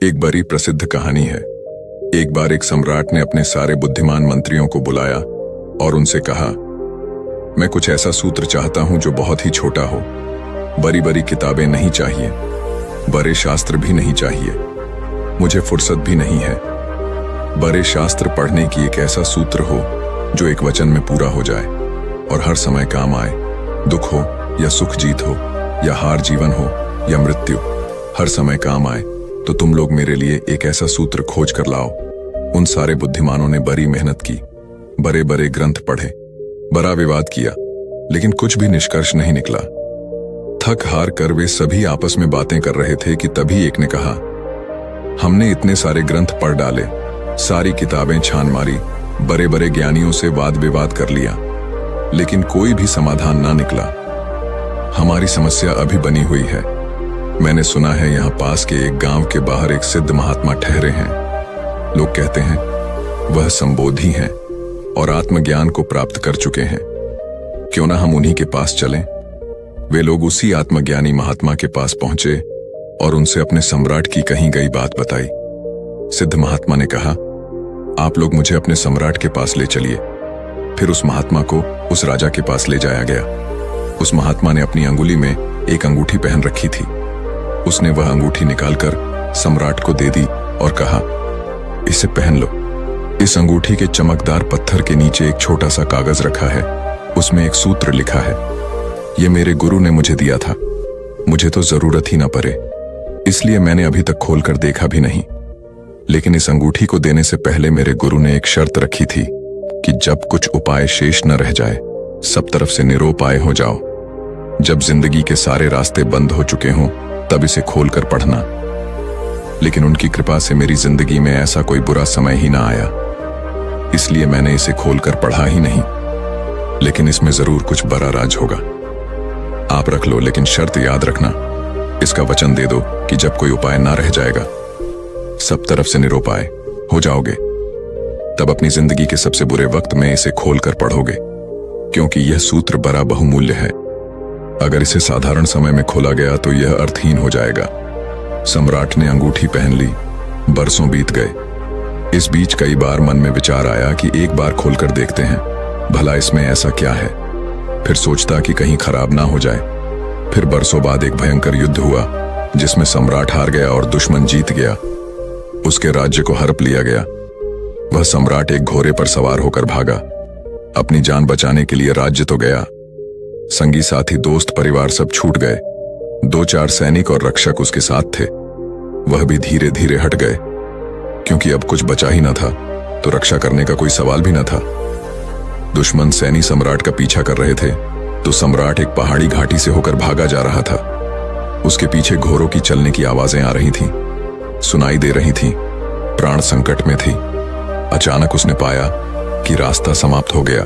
एक बड़ी प्रसिद्ध कहानी है। एक बार एक सम्राट ने अपने सारे बुद्धिमान मंत्रियों को बुलाया और उनसे कहा, मैं कुछ ऐसा सूत्र चाहता हूं जो बहुत ही छोटा हो। बड़ी बड़ी किताबें नहीं चाहिए, बड़े शास्त्र भी नहीं चाहिए, मुझे फुर्सत भी नहीं है। बड़े शास्त्र पढ़ने की एक ऐसा सूत्र हो जो एक वचन में पूरा हो जाए और हर समय काम आए। दुख हो या सुख, जीत हो या हार, जीवन हो या मृत्यु, हर समय काम आए। तो तुम लोग मेरे लिए एक ऐसा सूत्र खोज कर लाओ। उन सारे बुद्धिमानों ने बड़ी मेहनत की, बड़े बड़े ग्रंथ पढ़े, बड़ा विवाद किया, लेकिन कुछ भी निष्कर्ष नहीं निकला। थक हार कर वे सभी आपस में बातें कर रहे थे कि तभी एक ने कहा, हमने इतने सारे ग्रंथ पढ़ डाले, सारी किताबें छान मारी, बड़े बड़े ज्ञानियों से वाद विवाद कर लिया, लेकिन कोई भी समाधान ना निकला। हमारी समस्या अभी बनी हुई है। मैंने सुना है यहाँ पास के एक गांव के बाहर एक सिद्ध महात्मा ठहरे हैं। लोग कहते हैं वह संबोधि हैं और आत्मज्ञान को प्राप्त कर चुके हैं। क्यों ना हम उन्हीं के पास चलें? वे लोग उसी आत्मज्ञानी महात्मा के पास पहुंचे और उनसे अपने सम्राट की कही गई बात बताई। सिद्ध महात्मा ने कहा, आप लोग मुझे अपने सम्राट के पास ले चलिए। फिर उस महात्मा को उस राजा के पास ले जाया गया। उस महात्मा ने अपनी अंगुली में एक अंगूठी पहन रखी थी। उसने वह अंगूठी निकालकर सम्राट को दे दी और कहा, इसे पहन लो। इस अंगूठी के चमकदार पत्थर के नीचे एक छोटा सा कागज रखा है, उसमें एक सूत्र लिखा है। यह मेरे गुरु ने मुझे दिया था, मुझे तो जरूरत ही ना पड़े, इसलिए मैंने अभी तक खोलकर देखा भी नहीं। लेकिन इस अंगूठी को देने से पहले मेरे गुरु ने एक शर्त रखी थी कि जब कुछ उपाय शेष न रह जाए, सब तरफ से निरोपाय हो जाओ। जब जिंदगी के सारे रास्ते बंद हो चुके हों, तब इसे खोलकर पढ़ना। लेकिन उनकी कृपा से मेरी जिंदगी में ऐसा कोई बुरा समय ही ना आया, इसलिए मैंने इसे खोलकर पढ़ा ही नहीं। लेकिन इसमें जरूर कुछ बड़ा राज होगा। आप रख लो, लेकिन शर्त याद रखना, इसका वचन दे दो कि जब कोई उपाय ना रह जाएगा, सब तरफ से निरोपाय हो जाओगे, तब अपनी जिंदगी के सबसे बुरे वक्त में इसे खोलकर पढ़ोगे, क्योंकि यह सूत्र बड़ा बहुमूल्य है। अगर इसे साधारण समय में खोला गया तो यह अर्थहीन हो जाएगा। सम्राट ने अंगूठी पहन ली। बरसों बीत गए। इस बीच कई बार मन में विचार आया कि एक बार खोलकर देखते हैं, भला इसमें ऐसा क्या है। फिर सोचता कि कहीं खराब ना हो जाए। फिर बरसों बाद एक भयंकर युद्ध हुआ जिसमें सम्राट हार गया और दुश्मन जीत गया। उसके राज्य को हड़प लिया गया। वह सम्राट एक घोड़े पर सवार होकर भागा। अपनी जान बचाने के लिए राज्य तो गया, संगी साथी दोस्त परिवार सब छूट गए। 2-4 सैनिक और रक्षक उसके साथ थे, वह भी धीरे धीरे हट गए, क्योंकि अब कुछ बचा ही न था, तो रक्षा करने का कोई सवाल भी न था। दुश्मन सैनी सम्राट का पीछा कर रहे थे, तो सम्राट एक पहाड़ी घाटी से होकर भागा जा रहा था। उसके पीछे घोड़ों की चलने की आवाजें आ रही थीं, सुनाई दे रही थीं, प्राण संकट में थी। अचानक उसने पाया कि रास्ता समाप्त हो गया।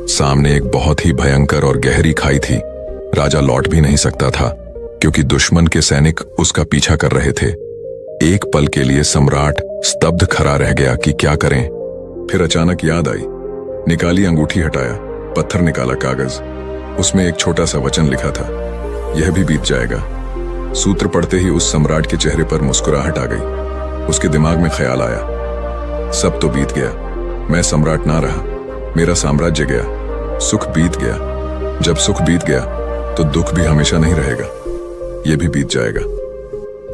सामने एक बहुत ही भयंकर और गहरी खाई थी। राजा लौट भी नहीं सकता था, क्योंकि दुश्मन के सैनिक उसका पीछा कर रहे थे। एक पल के लिए सम्राट स्तब्ध खड़ा रह गया कि क्या करें। फिर अचानक याद आई, निकाली अंगूठी, हटाया, पत्थर निकाला, कागज, उसमें एक छोटा सा वचन लिखा था, यह भी बीत जाएगा। सूत्र पढ़ते ही उस सम्राट के चेहरे पर मुस्कुराहट आ गई। उसके दिमाग में ख्याल आया, सब तो बीत गया, मैं सम्राट ना रहा, मेरा साम्राज्य गया, सुख बीत गया। जब सुख बीत गया तो दुख भी हमेशा नहीं रहेगा, यह भी बीत जाएगा।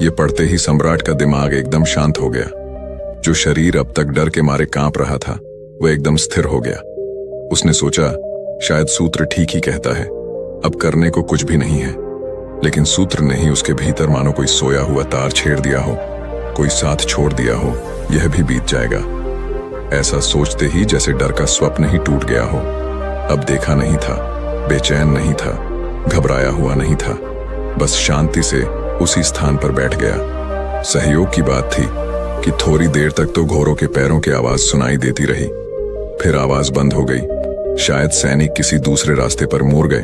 ये पढ़ते ही सम्राट का दिमाग एकदम शांत हो गया। जो शरीर अब तक डर के मारे कांप रहा था, वह एकदम स्थिर हो गया। उसने सोचा, शायद सूत्र ठीक ही कहता है, अब करने को कुछ भी नहीं है। लेकिन सूत्र ने ही उसके भीतर मानो कोई सोया हुआ तार छेड़ दिया हो, कोई साथ छोड़ दिया हो, यह भी बीत जाएगा। ऐसा सोचते ही जैसे डर का स्वप्न ही टूट गया हो। अब देखा नहीं था, बेचैन नहीं था, घबराया हुआ नहीं था, बस शांति से उसी स्थान पर बैठ गया। सहयोग की बात थी कि थोड़ी देर तक तो घोड़ों के पैरों की आवाज सुनाई देती रही, फिर आवाज बंद हो गई। शायद सैनिक किसी दूसरे रास्ते पर मुड़ गए।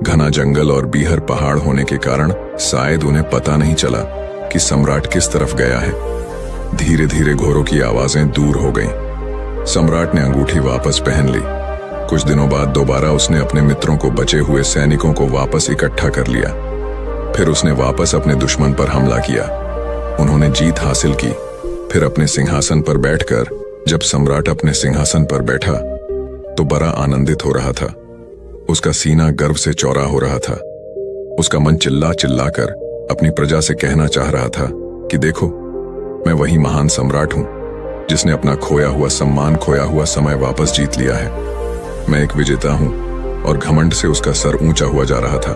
घना जंगल और बीहर पहाड़ होने के कारण शायद उन्हें पता नहीं चला कि सम्राट किस तरफ गया है। धीरे धीरे घोड़ों की आवाजें दूर हो गईं। सम्राट ने अंगूठी वापस पहन ली। कुछ दिनों बाद दोबारा उसने अपने मित्रों को, बचे हुए सैनिकों को वापस इकट्ठा कर लिया। फिर उसने वापस अपने दुश्मन पर हमला किया। उन्होंने जीत हासिल की। फिर अपने सिंहासन पर बैठकर जब सम्राट अपने सिंहासन पर बैठा तो बड़ा आनंदित हो रहा था। उसका सीना गर्व से चौड़ा हो रहा था। उसका मन चिल्ला चिल्ला कर अपनी प्रजा से कहना चाह रहा था कि देखो, मैं वही महान सम्राट हूं जिसने अपना खोया हुआ सम्मान, खोया हुआ समय वापस जीत लिया है। मैं एक विजेता हूं। और घमंड से उसका सर ऊंचा हुआ जा रहा था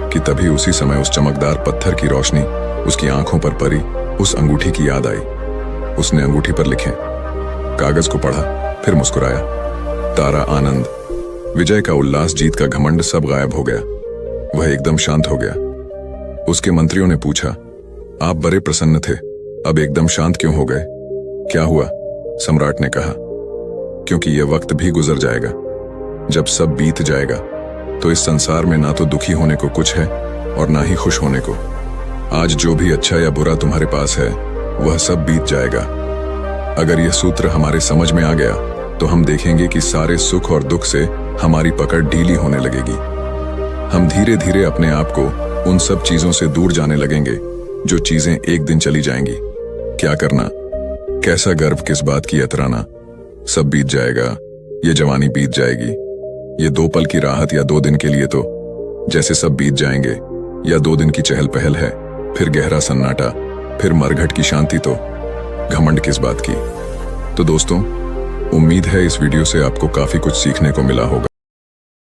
कि तभी उसी समय उस चमकदार पत्थर की रोशनी उसकी आंखों पर पड़ी। उस अंगूठी की याद आई। उसने अंगूठी पर लिखे कागज को पढ़ा, फिर मुस्कुराया। तारा, आनंद, विजय का उल्लास, जीत का घमंड सब गायब हो गया। वह एकदम शांत हो गया। उसके मंत्रियों ने पूछा, आप बड़े प्रसन्न थे, अब एकदम शांत क्यों हो गए? क्या हुआ? सम्राट ने कहा, क्योंकि यह वक्त भी गुजर जाएगा। जब सब बीत जाएगा तो इस संसार में ना तो दुखी होने को कुछ है और ना ही खुश होने को। आज जो भी अच्छा या बुरा तुम्हारे पास है वह सब बीत जाएगा। अगर यह सूत्र हमारे समझ में आ गया तो हम देखेंगे कि सारे सुख और दुख से हमारी पकड़ ढीली होने लगेगी। हम धीरे धीरे अपने आप को उन सब चीजों से दूर जाने लगेंगे जो चीजें एक दिन चली जाएंगी। क्या करना, कैसा गर्व, किस बात की अतराना, सब बीत जाएगा। ये जवानी बीत जाएगी। ये 2 पल की राहत या 2 दिन के लिए तो जैसे सब बीत जाएंगे। या 2 दिन की चहल पहल है, फिर गहरा सन्नाटा, फिर मरघट की शांति, तो घमंड किस बात की। तो दोस्तों, उम्मीद है इस वीडियो से आपको काफी कुछ सीखने को मिला होगा।